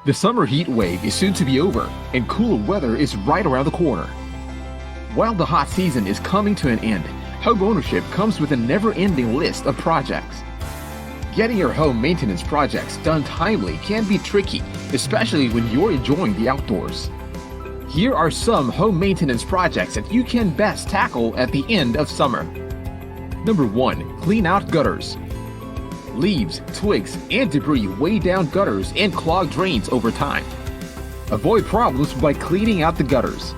The summer heat wave is soon to be over, and cooler weather is right around the corner. While the hot season is coming to an end, homeownership comes with a never-ending list of projects. Getting your home maintenance projects done timely can be tricky, especially when you're enjoying the outdoors. Here are some home maintenance projects that you can best tackle at the end of summer. Number 1. Clean out gutters. Leaves, twigs, and debris weigh down gutters and clog drains over time. Avoid problems by cleaning out the gutters.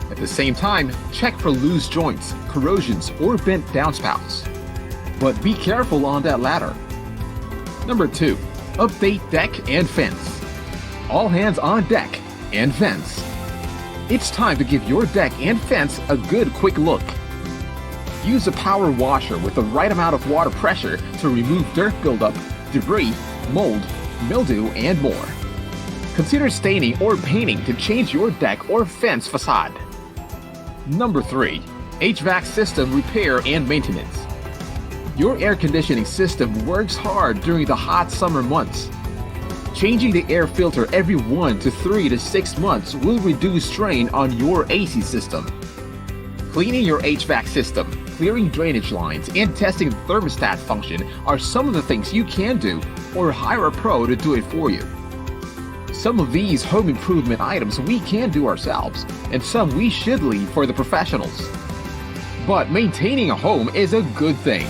At the same time, check for loose joints, corrosions, or bent downspouts. But be careful on that latter. Number 2. Update deck and fence. All hands on deck and fence. It's time to give your deck and fence a good quick look. Use a power washer with the right amount of water pressure to remove dirt buildup, debris, mold, mildew, and more. Consider staining or painting to change your deck or fence facade. Number 3. HVAC system repair and maintenance. Your air conditioning system works hard during the hot summer months. Changing the air filter every 1 to 3 to 6 months will reduce strain on your AC system. Cleaning your HVAC system, clearing drainage lines, and testing the thermostat function are some of the things you can do, or hire a pro to do it for you. Some of these home improvement items we can do ourselves, and some we should leave for the professionals. But maintaining a home is a good thing.